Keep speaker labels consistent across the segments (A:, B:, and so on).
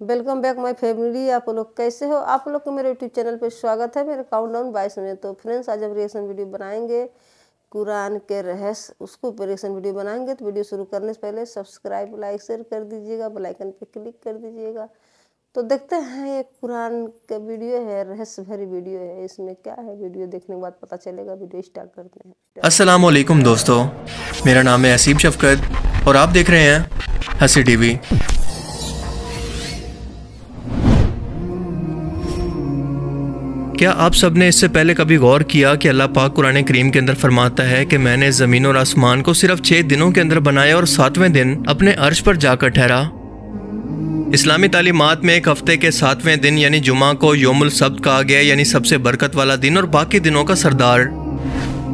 A: Welcome back my family. आप लोग कैसे हो? आप लोग को मेरे यूट्यूब चैनल पे स्वागत है। मेरे काउंटडाउन 22 में। तो फ्रेंड्स, आज हम रिएक्शन वीडियो बनाएंगे कुरान के रहस्य, उसको रिएक्शन वीडियो बनाएंगे। तो वीडियो शुरू करने से पहले सब्सक्राइब, लाइक, शेयर कर दीजिएगा, बेल आइकन पे क्लिक कर दीजिएगा। तो देखते हैं, ये कुरान का वीडियो है, रहस्य भरी वीडियो है। इसमें क्या है, वीडियो देखने के बाद पता चलेगा। वीडियो स्टार्ट करते हैं।
B: अस्सलाम वालेकुम दोस्तों, मेरा नाम है असीब शफकत और आप देख रहे हैं हंसी टीवी। क्या आप सब ने इससे पहले कभी गौर किया कि अल्लाह पाक कुरान करीम के अंदर फरमाता है कि मैंने ज़मीन और आसमान को सिर्फ 6 दिनों के अंदर बनाया और 7वें दिन अपने अर्श पर जाकर ठहरा। इस्लामी तालीमात में एक हफ्ते के 7वें दिन यानी जुमा को यौमुल सब्त कहा गया, यानी सबसे बरकत वाला दिन और बाकी दिनों का सरदार।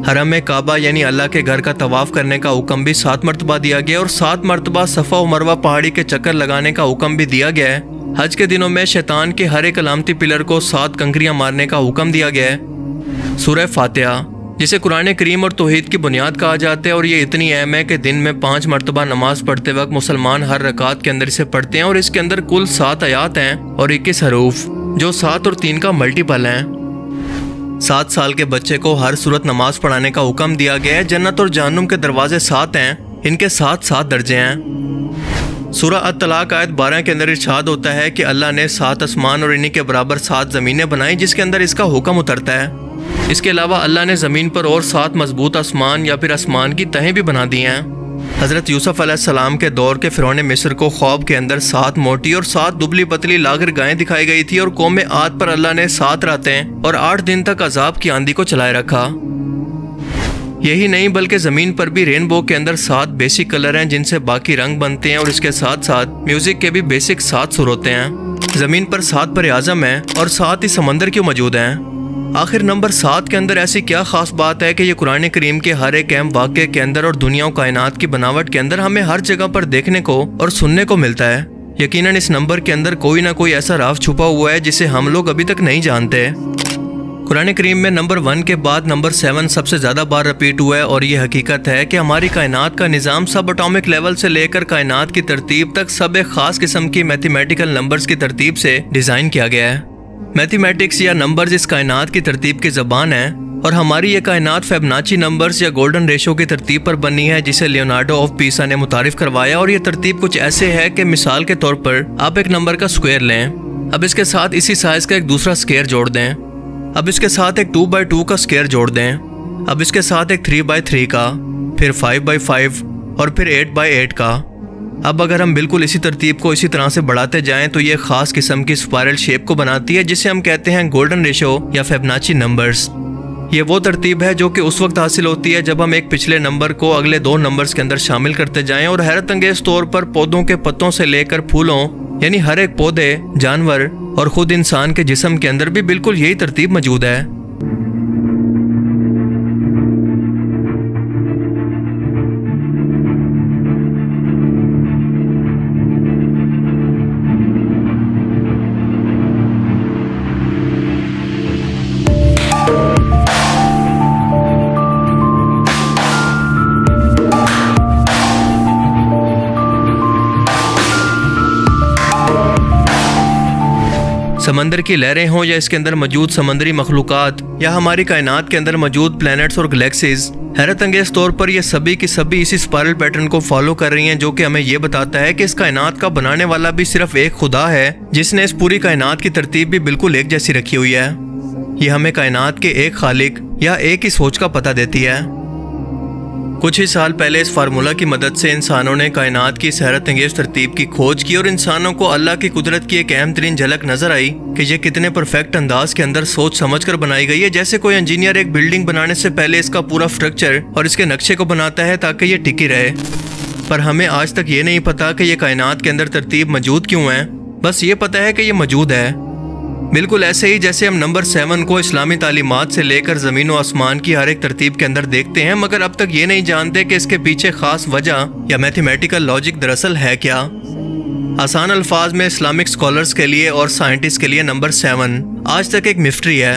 B: हरम में काबा यानी अल्लाह के घर का तवाफ़ करने का हुक्म भी 7 मरतबा दिया गया और 7 मरतबा सफ़ा और मरवा पहाड़ी के चक्कर लगाने का हुक्म भी दिया गया है। हज के दिनों में शैतान के हर एक अलामती पिलर को 7 कंकरियां मारने का हुक्म दिया गया है। सूरह फातिहा, जिसे कुरान करीम और तौहीद की बुनियाद कहा जाता है, और ये इतनी अहम है कि दिन में 5 मरतबा नमाज पढ़ते वक्त मुसलमान हर रकात के अंदर इसे पढ़ते हैं। और इसके अंदर कुल 7 आयात हैं और 21 हरूफ, जो 7 और 3 का मल्टीपल हैं। 7 साल के बच्चे को हर सूरत नमाज पढ़ाने का हुक्म दिया गया है। जन्नत और जहन्नुम के दरवाजे 7 हैं, इनके 7 दर्जे हैं। सूरह अत-तलाक आयत 12 के अंदर इरशाद होता है कि अल्लाह ने 7 आसमान और इन्हीं के बराबर 7 ज़मीनें बनाई, जिसके अंदर इसका हुक्म उतरता है। इसके अलावा अल्लाह ने ज़मीन पर और 7 मजबूत आसमान या फिर आसमान की तहें भी बना दी हैं। हज़रत यूसुफ अलैहिस्सलाम के दौर के फ़िरौन मिस्र को ख्वाब के अंदर 7 मोटी और 7 दुबली पतली लागर गायें दिखाई गई थी, और कौम आद पर अल्लाह ने 7 रातें और 8 दिन तक अजाब की आंधी को चलाए रखा। यही नहीं बल्कि ज़मीन पर भी रेनबो के अंदर 7 बेसिक कलर हैं, जिनसे बाकी रंग बनते हैं, और इसके साथ साथ म्यूजिक के भी बेसिक 7 सुर होते हैं। ज़मीन पर 7 बरे आज़म हैं और 7 ही समंदर क्यों मौजूद हैं? आखिर नंबर 7 के अंदर ऐसी क्या खास बात है कि ये कुरान करीम के हर एक अहम वाक़े के अंदर और दुनिया और कायनात की बनावट के अंदर हमें हर जगह पर देखने को और सुनने को मिलता है। यकीनन इस नंबर के अंदर कोई ना कोई ऐसा राज छुपा हुआ है जिसे हम लोग अभी तक नहीं जानते। कुरान करीम में नंबर 1 के बाद नंबर 7 सबसे ज़्यादा बार रिपीट हुआ है, और ये हकीकत है कि हमारी कायनात का निज़ाम सब एटॉमिक लेवल से लेकर कायनात की तरतीब तक सब एक ख़ास किस्म की मैथमेटिकल नंबर्स की तरतीब से डिज़ाइन किया गया है। मैथमेटिक्स या नंबर्स इस कायनात की तरतीब की ज़बान है, और हमारी ये कायनात फिबोनाची नंबर्स या गोल्डन रेशो की तरतीब पर बनी है, जिसे लियोनार्डो ऑफ पीसा ने मुतारिफ करवाया। और ये तरतीब कुछ ऐसे है कि मिसाल के तौर पर आप एक नंबर का स्क्वायर लें, अब इसके साथ इसी साइज़ का एक दूसरा स्क्वायर जोड़ दें, अब इसके साथ एक 2x2 का स्क्वायर जोड़ दें, अब इसके साथ एक 3x3 का, फिर 5x5 और फिर 8x8 का। अब अगर हम बिल्कुल इसी तरतीब को इसी तरह से बढ़ाते जाएं तो ये ख़ास किस्म की स्पायरल शेप को बनाती है, जिसे हम कहते हैं गोल्डन रेशो या फिबोनाची नंबर्स। ये वो तरतीब है जो कि उस वक्त हासिल होती है जब हम एक पिछले नंबर को अगले 2 नंबर्स के अंदर शामिल करते जाएं, और हैरत अंगेज तौर पर पौधों के पत्तों से लेकर फूलों, यानी हर एक पौधे, जानवर और खुद इंसान के जिस्म के अंदर भी बिल्कुल यही तरतीब मौजूद है। समंदर की लहरें हों या इसके अंदर मौजूद समंदरी मखलूक़ात या हमारी कायनात के अंदर मौजूद प्लैनेट्स और गैलेक्सीज, हैरत अंगेज तौर पर ये सभी की सभी इसी स्पायरल पैटर्न को फॉलो कर रही हैं, जो कि हमें ये बताता है कि इस कायनात का बनाने वाला भी सिर्फ एक खुदा है, जिसने इस पूरी कायनात की तरतीब भी बिल्कुल एक जैसी रखी हुई है। ये हमें कायनात के एक खालिक या एक ही सोच का पता देती है। कुछ ही साल पहले इस फार्मूला की मदद से इंसानों ने कायनात की इस हैरत अंगेज तरतीब की खोज की, और इंसानों को अल्लाह की कुदरत की एक अहम तरीन झलक नजर आई कि ये कितने परफेक्ट अंदाज के अंदर सोच समझ कर बनाई गई है। जैसे कोई इंजीनियर एक बिल्डिंग बनाने से पहले इसका पूरा स्ट्रक्चर और इसके नक्शे को बनाता है ताकि ये टिकी रहे। पर हमें आज तक ये नहीं पता कि ये कायनात के अंदर तरतीब मौजूद क्यों है, बस ये पता है कि ये मौजूद है। बिल्कुल ऐसे ही जैसे हम नंबर 7 को इस्लामी तालीमात से लेकर ज़मीन व आसमान की हर एक तरतीब के अंदर देखते हैं, मगर अब तक ये नहीं जानते कि इसके पीछे ख़ास वजह या मैथमेटिकल लॉजिक दरअसल है क्या। आसान अल्फाज में इस्लामिक स्कॉलर्स के लिए और साइंटिस्ट के लिए नंबर 7 आज तक एक मिस्ट्री है,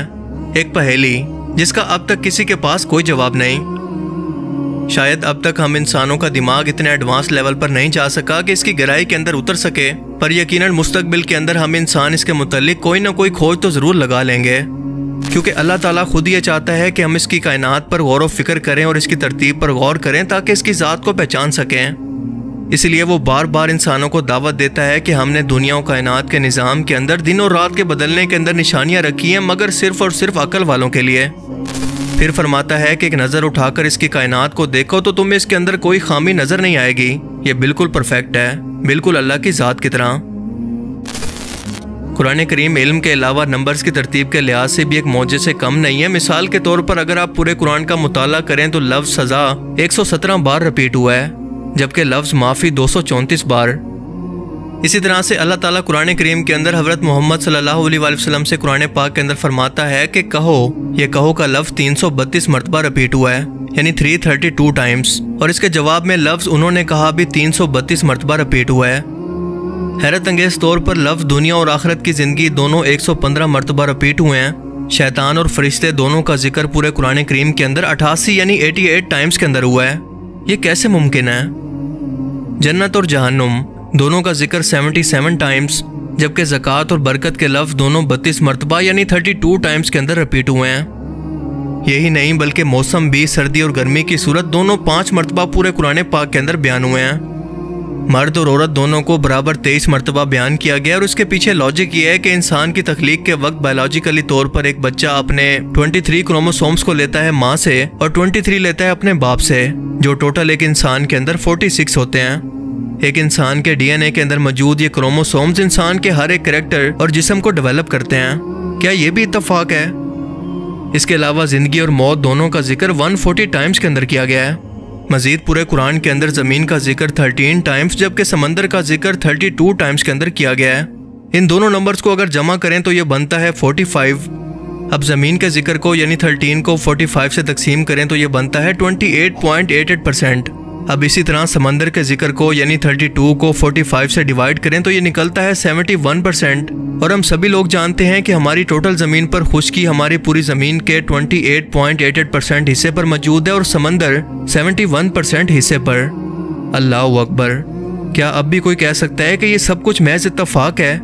B: एक पहेली जिसका अब तक किसी के पास कोई जवाब नहीं। शायद अब तक हम इंसानों का दिमाग इतने एडवांस लेवल पर नहीं जा सका कि इसकी गहराई के अंदर उतर सके, पर यकीनन मुस्तकबिल के अंदर हम इंसान इसके मुतालिक कोई ना कोई खोज तो ज़रूर लगा लेंगे, क्योंकि अल्लाह ताला खुद ये चाहता है कि हम इसकी कायनात पर गौर व फिक्र करें और इसकी तरतीब पर गौर करें ताकि इसकी ज़ात को पहचान सकें। इसलिए वो बार बार इंसानों को दावत देता है कि हमने दुनिया और कायनात के निज़ाम के अंदर दिन और रात के बदलने के अंदर निशानियाँ रखी हैं, मगर सिर्फ और सिर्फ अकल वालों के लिए। फिर फरमाता है कि एक नज़र उठाकर इसकी कायनात को देखो तो तुम्हें इसके अंदर कोई खामी नज़र नहीं आएगी। ये बिल्कुल परफेक्ट है, बिल्कुल अल्लाह की ज़ात की तरह। कुरान करीम इल्म के अलावा नंबर्स की तरतीब के लिहाज से भी एक मौजे से कम नहीं है। मिसाल के तौर पर अगर आप पूरे कुरान का मुताला करें तो लफ्ज़ सज़ा 117 बार रिपीट हुआ है, जबकि लफ्ज़ माफ़ी 234 बार। इसी तरह से अल्लाह ताला कुरान करीम के अंदर हज़रत मोहम्मद सल्लल्लाहु अलैहि वसल्लम से कुरान पाक के अंदर फरमाता है कि कहो, ये कहो का लफ्ज़ 332 मरतबा रिपीट हुआ है, यानी 332 टाइम्स, और इसके जवाब में लफ्ज़ उन्होंने कहा भी 332 मरतबा रिपीट हुआ है। हैरत अंगेज़ तौर पर लफ्ज़ दुनिया और आखिरत की ज़िंदगी दोनों 115 मरतबा रिपीट हुए हैं। शैतान और फरिश्ते दोनों का जिक्र पूरे कुरान करीम के अंदर 88 यानी 88 टाइम्स के अंदर हुआ है। ये कैसे मुमकिन है? जन्नत और जहन्नुम दोनों का जिक्र 77 टाइम्स, जबकि ज़कात और बरकत के लफ्ज़ दोनों 32 मरतबा यानी 32 टाइम्स के अंदर रिपीट हुए हैं। यही नहीं बल्कि मौसम भी, सर्दी और गर्मी की सूरत दोनों 5 मरतबा पूरे कुरान पाक के अंदर बयान हुए हैं। मर्द और औरत दोनों को बराबर 23 मरतबा बयान किया गया, और उसके पीछे लॉजिक ये है कि इंसान की तख्लीक के वक्त बायोलॉजिकली तौर पर एक बच्चा अपने 23 क्रोमोसोम्स को लेता है माँ से और 23 लेता है अपने बाप से, जो टोटल एक इंसान के अंदर 46 होते हैं। एक इंसान के डीएनए के अंदर मौजूद ये क्रोमोसोम्स इंसान के हर एक कैरेक्टर और जिस्म को डेवलप करते हैं। क्या ये भी इत्तफाक है? इसके अलावा ज़िंदगी और मौत दोनों का जिक्र 140 टाइम्स के अंदर किया गया है। मजीद पूरे कुरान के अंदर ज़मीन का जिक्र 13 टाइम्स, जबकि समंदर का जिक्र 32 टाइम्स के अंदर किया गया है। इन दोनों नंबर्स को अगर जमा करें तो ये बनता है 45। अब ज़मीन के जिक्र को यानी 13 को 45 से तकसीम करें तो ये बनता है 28.88%। अब इसी तरह समंदर के जिक्र को यानी 32 को 45 से डिवाइड करें तो ये निकलता है 71%। और हम सभी लोग जानते हैं कि हमारी टोटल ज़मीन पर खुश्की हमारी पूरी ज़मीन के 28.88% हिस्से पर मौजूद है और समंदर 71% हिस्से पर। अल्लाह अकबर! क्या अब भी कोई कह सकता है कि ये सब कुछ महज इत्तफाक है?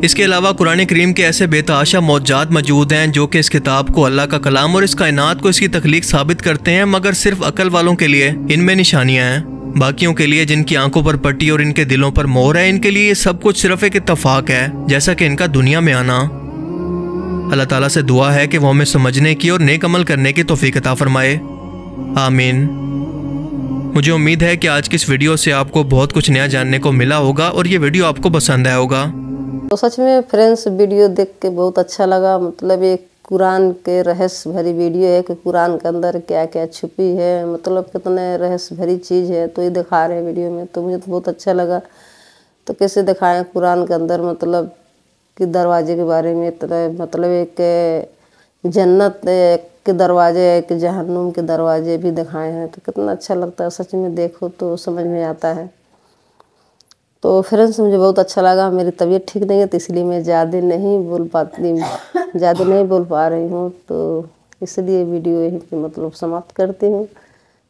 B: इसके अलावा कुरान करीम के ऐसे बेतहाशा मौजूद मौजूद हैं जो कि इस किताब को अल्लाह का कलाम और इस कायनात को इसकी तख्लीक साबित करते हैं, मगर सिर्फ अकल वालों के लिए इनमें निशानियां हैं। बाकियों के लिए जिनकी आंखों पर पट्टी और इनके दिलों पर मोहर है, इनके लिए ये सब कुछ सिर्फ एक इत्तफाक है, जैसा कि इनका दुनिया में आना। अल्लाह ताला से दुआ है कि वो हमें समझने की और नेक अमल करने की तौफीक अता फरमाए। आमीन। मुझे उम्मीद है कि आज की इस वीडियो से आपको बहुत कुछ नया जानने को मिला होगा और ये वीडियो आपको पसंद आया होगा।
A: तो सच में फ्रेंड्स वीडियो देख के बहुत अच्छा लगा। मतलब एक कुरान के रहस्य भरी वीडियो है कि कुरान के अंदर क्या क्या छुपी है, मतलब कितने रहस्य भरी चीज़ है, तो ये दिखा रहे हैं वीडियो में। तो मुझे तो बहुत अच्छा लगा। तो कैसे दिखाएं कुरान के अंदर मतलब कि दरवाजे के बारे में इतना, मतलब एक जन्नत के दरवाजे, एक जहन्नुम के दरवाजे भी दिखाए हैं। तो कितना अच्छा लगता है, सच में देखो तो समझ में आता है। तो फ्रेंड्स मुझे बहुत अच्छा लगा। मेरी तबीयत ठीक नहीं है तो इसलिए मैं ज़्यादा नहीं बोल पा रही हूँ, तो इसलिए वीडियो यहीं पे मतलब समाप्त करती हूँ।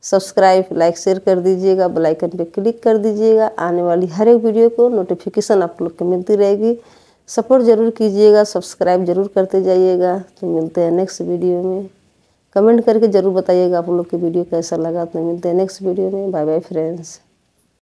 A: सब्सक्राइब, लाइक, शेयर कर दीजिएगा, बेल आइकन पे क्लिक कर दीजिएगा। आने वाली हर एक वीडियो को नोटिफिकेशन आप लोग को मिलती रहेगी। सपोर्ट ज़रूर कीजिएगा, सब्सक्राइब ज़रूर करते जाइएगा। तो मिलते हैं नेक्स्ट वीडियो में। कमेंट करके ज़रूर बताइएगा आप लोग की वीडियो कैसा लगा। तो मिलते हैं नेक्स्ट वीडियो में। Bye bye friends.